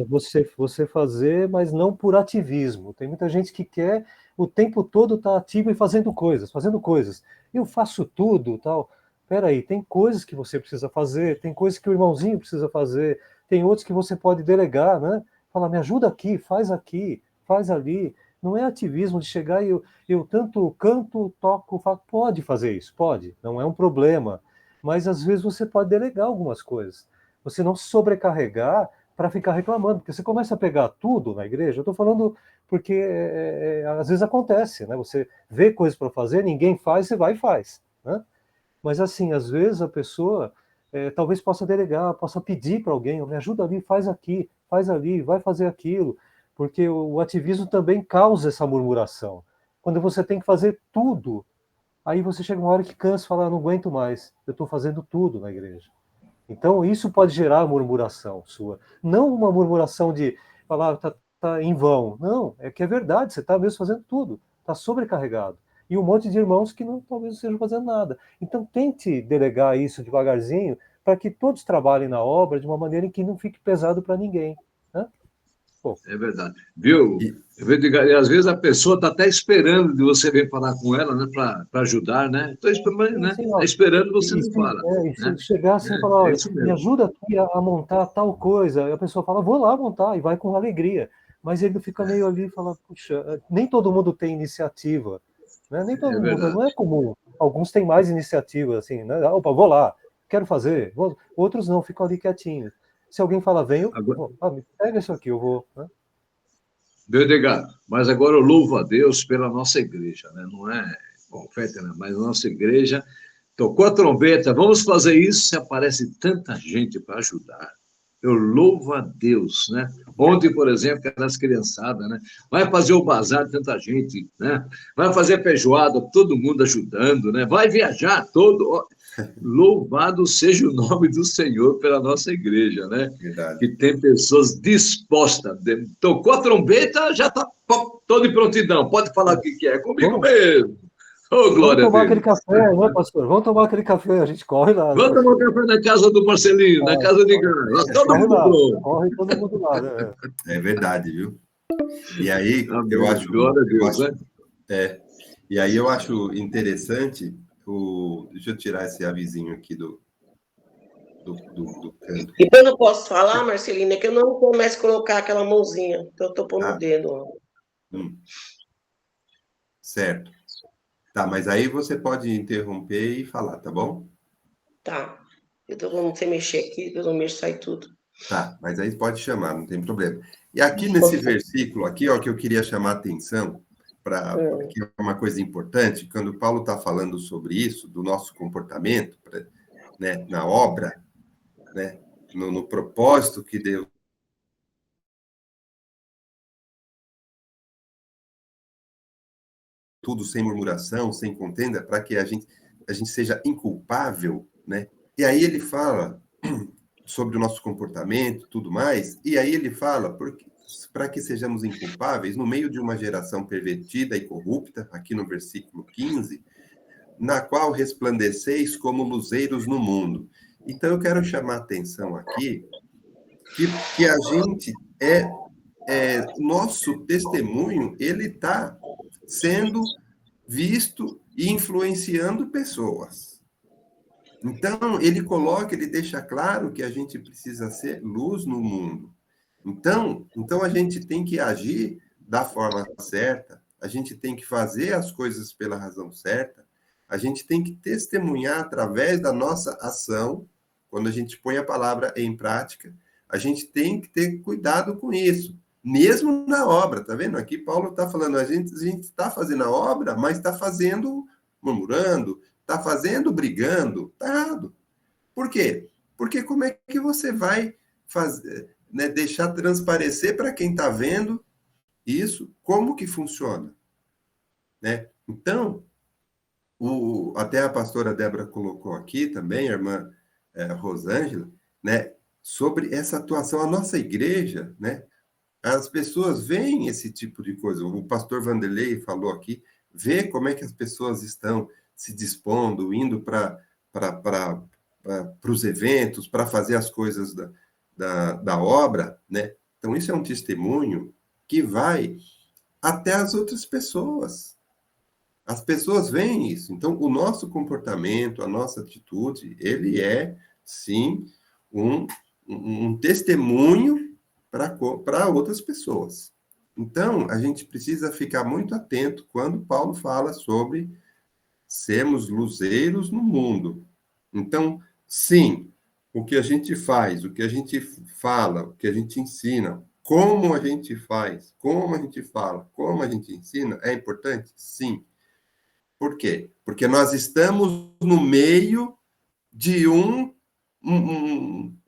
Speaker 3: Você fazer, mas não por ativismo. Tem muita gente que quer o tempo todo estar ativo e fazendo coisas. Eu faço tudo, tal. Peraí, tem coisas que você precisa fazer, tem coisas que o irmãozinho precisa fazer, tem outros que você pode delegar, né? Falar, me ajuda aqui, faz ali. Não é ativismo de chegar e eu tanto canto, toco, pode fazer isso, pode, não é um problema. Mas às vezes você pode delegar algumas coisas. Você não se sobrecarregar para ficar reclamando, porque você começa a pegar tudo na igreja. Eu estou falando porque às vezes acontece, né? Você vê coisas para fazer, ninguém faz, você vai e faz, né? Mas assim, às vezes a pessoa talvez possa delegar, possa pedir para alguém, me ajuda ali, faz aqui, faz ali, vai fazer aquilo. Porque o ativismo também causa essa murmuração. Quando você tem que fazer tudo, aí você chega uma hora que cansa e fala, não aguento mais, eu estou fazendo tudo na igreja. Então isso pode gerar murmuração sua. Não uma murmuração de falar, tá em vão. Não, é que é verdade, você está mesmo fazendo tudo, está sobrecarregado. E um monte de irmãos que talvez não estejam fazendo nada. Então tente delegar isso devagarzinho, para que todos trabalhem na obra de uma maneira em que não fique pesado para ninguém, né?
Speaker 5: É verdade. Viu? Às vezes a pessoa está até esperando de você vir falar com ela, né, para ajudar, né? Estou esperando, né? Está esperando você não fala.
Speaker 3: Se chegar assim e falar, olha, me ajuda aqui a montar tal coisa, e a pessoa fala, vou lá montar, e vai com alegria. Mas ele fica meio ali e fala, puxa, nem todo mundo tem iniciativa, né? Nem todo mundo, não é comum. Alguns têm mais iniciativa, assim, né? Opa, vou lá, quero fazer. Outros não, ficam ali quietinhos. Se alguém fala, vem, pega isso aqui, eu vou. Né?
Speaker 5: Meu Edgar, mas agora eu louvo a Deus pela nossa igreja, né? Não é confete, né? Mas a nossa igreja tocou a trombeta, vamos fazer isso, se aparece tanta gente para ajudar. Eu louvo a Deus, né? Ontem, por exemplo, as criançadas, né? Vai fazer o bazar, tanta gente, né? Vai fazer a feijoada, todo mundo ajudando, né? Vai viajar, todo... Louvado seja o nome do Senhor pela nossa igreja, né?
Speaker 1: Verdade.
Speaker 5: Que tem pessoas dispostas. Tocou a trombeta, já está todo em prontidão. Pode falar o que é. Comigo mesmo. Oh, glória
Speaker 3: Vamos tomar
Speaker 5: a Deus.
Speaker 3: aquele café, né, pastor? Vamos tomar aquele café, a gente corre lá.
Speaker 5: Vamos tomar um café na casa do Marcelino, na casa de Gás. Todo mundo pronto.
Speaker 3: Corre todo mundo lá, né?
Speaker 1: É verdade, viu? E aí,
Speaker 5: Amém.
Speaker 1: eu acho...
Speaker 5: Glória a Deus, né?
Speaker 1: E aí eu acho interessante... Deixa eu tirar esse avisinho aqui do canto.
Speaker 4: E eu não posso falar, Marcelina, que eu não começo a colocar aquela mãozinha. Então eu estou pondo o dedo.
Speaker 1: Certo. Tá, mas aí você pode interromper e falar, tá bom?
Speaker 4: Tá. Eu tô falando você mexer aqui, eu não mexo, sai tudo.
Speaker 1: Tá, mas aí pode chamar, não tem problema. E aqui nesse versículo, aqui, ó, que eu queria chamar a atenção, porque é uma coisa importante, quando Paulo está falando sobre isso, do nosso comportamento, né, na obra, né, no propósito que Deus... Tudo sem murmuração, sem contenda, para que a gente seja inculpável, né? E aí ele fala sobre o nosso comportamento, tudo mais, e aí ele fala para que sejamos inculpáveis no meio de uma geração pervertida e corrupta, aqui no versículo 15, na qual resplandeceis como luzeiros no mundo. Então eu quero chamar a atenção aqui que a gente nosso testemunho, ele está sendo visto e influenciando pessoas. Então, ele deixa claro que a gente precisa ser luz no mundo. Então a gente tem que agir da forma certa, a gente tem que fazer as coisas pela razão certa, a gente tem que testemunhar através da nossa ação, quando a gente põe a palavra em prática, a gente tem que ter cuidado com isso, mesmo na obra, tá vendo? Aqui Paulo está falando, a gente está fazendo a obra, mas está fazendo murmurando, está fazendo brigando, está errado. Por quê? Porque como é que você vai fazer, né, deixar transparecer para quem está vendo isso, como que funciona? Né? Então, até a pastora Débora colocou aqui também, a irmã Rosângela, né, sobre essa atuação. A nossa igreja, né, as pessoas veem esse tipo de coisa. O pastor Vanderlei falou aqui, vê como é que as pessoas estão se dispondo, indo para os eventos, para fazer as coisas da obra, né? Então, isso é um testemunho que vai até as outras pessoas. As pessoas veem isso. Então, o nosso comportamento, a nossa atitude, ele é, sim, um testemunho para outras pessoas. Então, a gente precisa ficar muito atento quando Paulo fala sobre sermos luzeiros no mundo. Então, sim, o que a gente faz, o que a gente fala, o que a gente ensina, como a gente faz, como a gente fala, como a gente ensina, é importante? Sim. Por quê? Porque nós estamos no meio de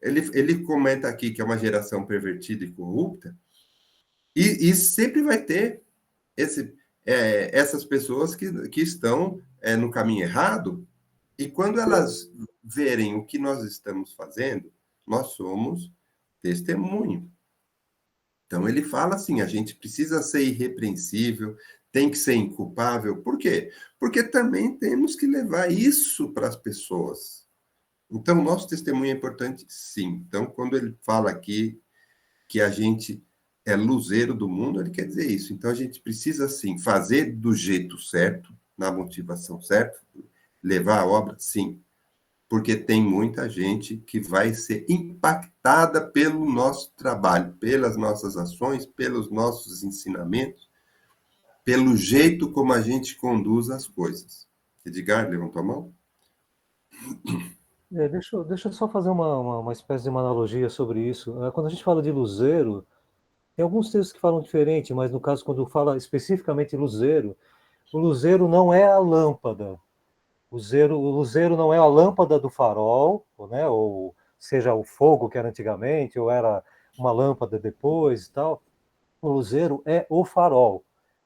Speaker 1: ele comenta aqui que é uma geração pervertida e corrupta, e sempre vai ter essas pessoas que estão no caminho errado, e quando elas verem o que nós estamos fazendo, nós somos testemunho. Então, ele fala assim, a gente precisa ser irrepreensível, tem que ser inculpável. Por quê? Porque também temos que levar isso para as pessoas. Então, nosso testemunho é importante, sim. Então, quando ele fala aqui que a gente é luzeiro do mundo, ele quer dizer isso. Então, a gente precisa, sim, fazer do jeito certo, na motivação certa, levar a obra, sim. Porque tem muita gente que vai ser impactada pelo nosso trabalho, pelas nossas ações, pelos nossos ensinamentos, pelo jeito como a gente conduz as coisas. Edgar, levantou a mão?
Speaker 3: Deixa eu só fazer uma espécie de uma analogia sobre isso. Quando a gente fala de luzeiro, tem alguns textos que falam diferente, mas no caso, quando fala especificamente luzeiro, o luzeiro não é a lâmpada. O luzeiro não é a lâmpada do farol, né? Ou seja, o fogo que era antigamente, ou era uma lâmpada depois e tal. O luzeiro é o farol.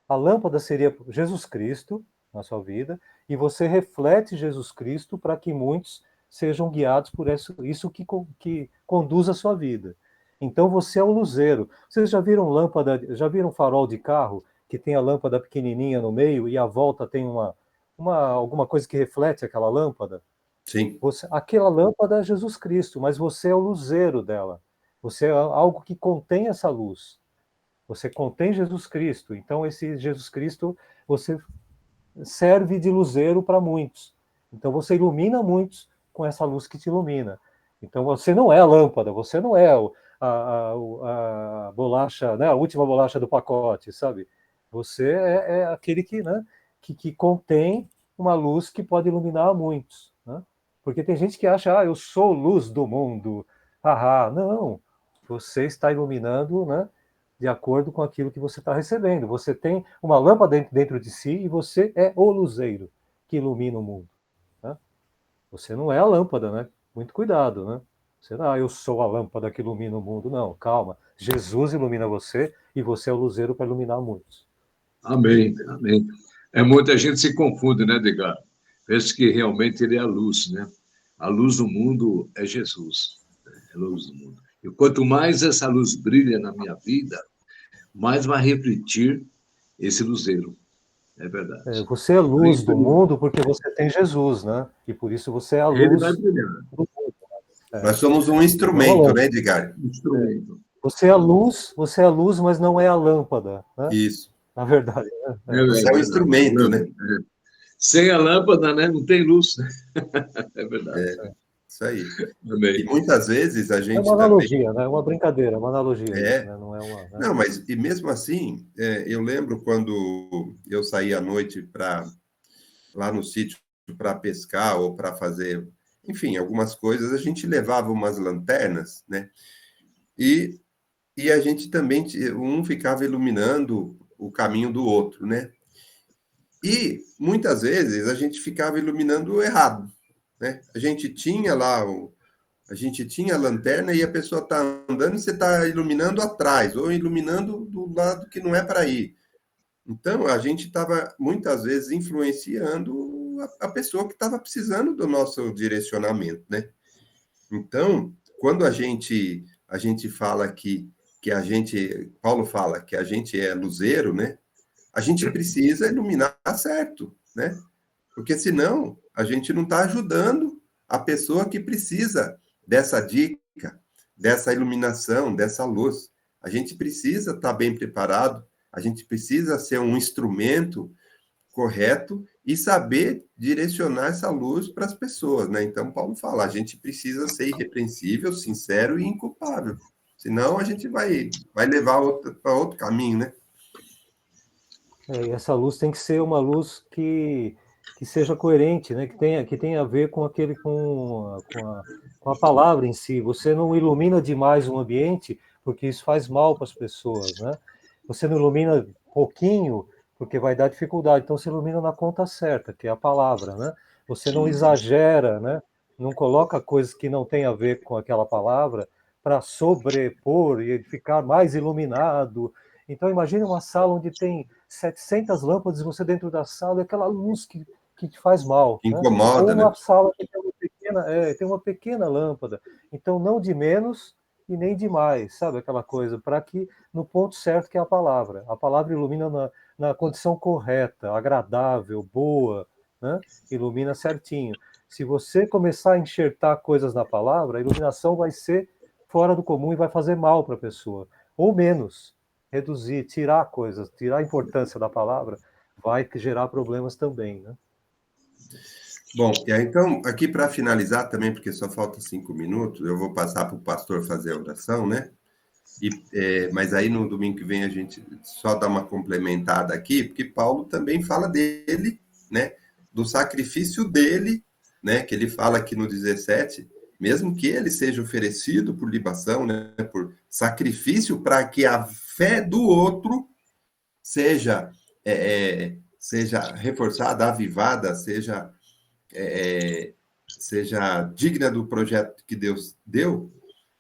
Speaker 3: A lâmpada seria Jesus Cristo na sua vida, e você reflete Jesus Cristo para que muitos sejam guiados por isso que conduz a sua vida. Então você é o luzeiro. Vocês já viram farol de carro que tem a lâmpada pequenininha no meio e à volta tem alguma coisa que reflete aquela lâmpada?
Speaker 1: Sim.
Speaker 3: Aquela lâmpada é Jesus Cristo, mas você é o luzeiro dela. Você é algo que contém essa luz. Você contém Jesus Cristo. Então, esse Jesus Cristo, você serve de luzeiro para muitos. Então, você ilumina muitos com essa luz que te ilumina. Então, você não é a lâmpada, você não é a bolacha, né, a última bolacha do pacote, sabe? Você é aquele que contém uma luz que pode iluminar a muitos. Né? Porque tem gente que acha, eu sou luz do mundo. Não, você está iluminando, né, de acordo com aquilo que você está recebendo. Você tem uma lâmpada dentro de si e você é o luzeiro que ilumina o mundo. Né? Você não é a lâmpada, né? Muito cuidado, né? Você não, eu sou a lâmpada que ilumina o mundo. Não, calma. Jesus ilumina você e você é o luzeiro para iluminar muitos.
Speaker 5: Amém, amém. Muita gente se confunde, né, Edgar? Pensa que realmente ele é a luz, né? A luz do mundo é Jesus. É a luz do mundo. E quanto mais essa luz brilha na minha vida, mais vai refletir esse luzeiro. É verdade.
Speaker 3: Você é luz do mundo porque você tem Jesus, né? E por isso você é a luz
Speaker 5: Ele vai brilhar.
Speaker 3: do mundo.
Speaker 1: Nós somos um instrumento, né, Edgar?
Speaker 5: Instrumento.
Speaker 3: Você é a luz, mas não é a lâmpada, né?
Speaker 1: Isso.
Speaker 3: Na verdade.
Speaker 5: É
Speaker 1: Você é um
Speaker 5: verdade.
Speaker 1: instrumento, né?
Speaker 5: Sem a lâmpada, né, não tem luz, né? É verdade.
Speaker 1: Isso aí. E
Speaker 5: Amém.
Speaker 1: muitas vezes a
Speaker 3: É uma
Speaker 1: gente também.
Speaker 3: analogia, né? É uma brincadeira, é uma analogia isso,
Speaker 1: É.
Speaker 3: né? Não é uma. Né?
Speaker 1: Não, mas e mesmo assim, eu lembro quando eu saía à noite para lá no sítio para pescar ou para fazer, enfim, algumas coisas, a gente levava umas lanternas, né? E, e a gente também, um ficava iluminando o caminho do outro, né? E muitas vezes a gente ficava iluminando errado, né? A gente tinha lá a gente tinha a lanterna e a pessoa está andando e você está iluminando atrás, ou iluminando do lado que não é para ir. Então, a gente estava, muitas vezes, influenciando a pessoa que estava precisando do nosso direcionamento, né? Então, quando a gente fala que a gente, Paulo fala que a gente é luzeiro, né? A gente precisa iluminar certo, né? Porque senão a gente não está ajudando a pessoa que precisa dessa dica, dessa iluminação, dessa luz. A gente precisa estar bem preparado, a gente precisa ser um instrumento correto e saber direcionar essa luz para as pessoas, né? Então, Paulo fala, a gente precisa ser irrepreensível, sincero e inculpável. Senão a gente vai levar para outro caminho, né?
Speaker 3: E essa luz tem que ser uma luz que seja coerente, né? Que tenha a ver com aquele com a palavra em si. Você não ilumina demais um ambiente, porque isso faz mal para as pessoas, né? Você não ilumina pouquinho, porque vai dar dificuldade. Então você ilumina na conta certa, que é a palavra, né? Você não exagera, né? Não coloca coisas que não têm a ver com aquela palavra para sobrepor e ficar mais iluminado. Então imagine uma sala onde tem 700 lâmpadas e você dentro da sala é aquela luz que te faz mal,
Speaker 1: Que
Speaker 3: né? Ou
Speaker 1: incomoda, né?
Speaker 3: uma sala que tem uma pequena lâmpada. Então, não de menos e nem de mais, sabe? Aquela coisa, para que no ponto certo que é a palavra. A palavra ilumina na condição correta, agradável, boa, né? Ilumina certinho. Se você começar a enxertar coisas na palavra, a iluminação vai ser fora do comum e vai fazer mal para a pessoa. Ou menos, reduzir, tirar coisas, tirar a importância da palavra, vai gerar problemas também, né?
Speaker 1: Bom, e aí, então, aqui para finalizar também, porque só falta 5 minutos, eu vou passar para o pastor fazer a oração, né? Mas aí no domingo que vem a gente só dá uma complementada aqui, porque Paulo também fala dele, né? Do sacrifício dele, né? Que ele fala aqui no 17, mesmo que ele seja oferecido por libação, né? Por sacrifício, para que a fé do outro seja, seja reforçada, avivada, seja digna do projeto que Deus deu.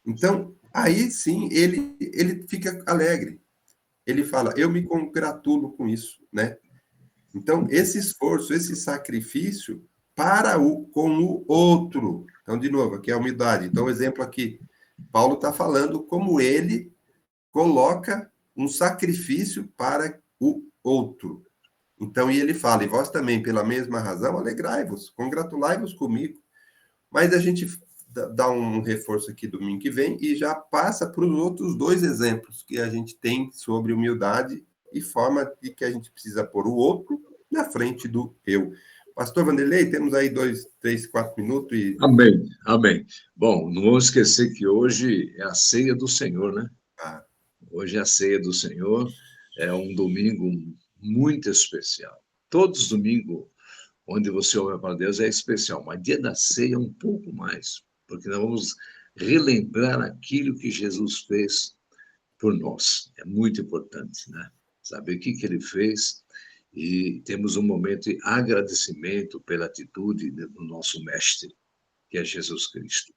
Speaker 1: Então, aí sim ele fica alegre. Ele fala: eu me congratulo com isso, né? Então, esse esforço, esse sacrifício com o outro. Então, de novo, aqui é a humildade. Então, o exemplo aqui, Paulo está falando como ele coloca um sacrifício para o outro. Então, e ele fala: e vós também, pela mesma razão, alegrai-vos, congratulai-vos comigo. Mas a gente dá um reforço aqui domingo que vem e já passa para os outros dois exemplos que a gente tem sobre humildade e forma de que a gente precisa pôr o outro na frente do eu. Pastor Vanderlei, temos aí 2, 3, 4 minutos e...
Speaker 5: Amém, amém. Bom, não vamos esquecer que hoje é a ceia do Senhor, né?
Speaker 1: Ah,
Speaker 5: Hoje é a ceia do Senhor, é um domingo muito especial. Todos os domingos, onde você ouve para Deus, é especial, mas dia da ceia é um pouco mais, porque nós vamos relembrar aquilo que Jesus fez por nós. É muito importante, né? Saber o que ele fez e temos um momento de agradecimento pela atitude do nosso mestre, que é Jesus Cristo.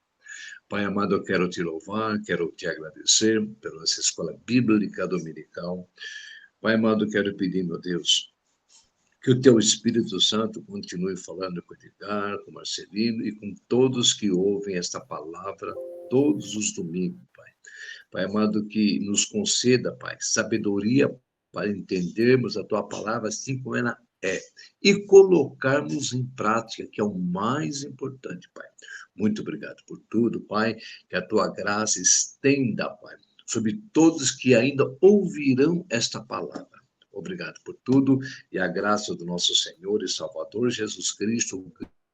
Speaker 5: Pai amado, eu quero te louvar, quero te agradecer pela essa escola bíblica dominical. Pai amado, quero pedir, meu Deus, que o teu Espírito Santo continue falando com o Edgar, com o Marcelino e com todos que ouvem esta palavra todos os domingos, Pai. Pai amado, que nos conceda, Pai, sabedoria para entendermos a tua palavra assim como ela é e colocarmos em prática, que é o mais importante, Pai. Muito obrigado por tudo, Pai, que a tua graça estenda, Pai, sobre todos que ainda ouvirão esta palavra. Obrigado por tudo e a graça do nosso Senhor e Salvador Jesus Cristo, o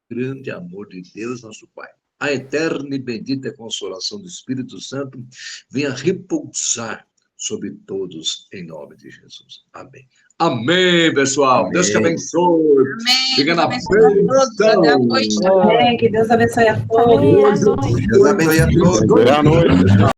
Speaker 5: grande amor de Deus, nosso Pai. A eterna e bendita consolação do Espírito Santo venha repousar sobre todos, em nome de Jesus. Amém. Amém, pessoal.
Speaker 1: Amém.
Speaker 5: Deus te abençoe.
Speaker 6: Amém.
Speaker 5: Fica na
Speaker 6: Deus abençoe a todos. Até a noite.
Speaker 7: Amém. Que Deus abençoe a todos.
Speaker 1: Deus abençoe a todos.
Speaker 8: Boa noite.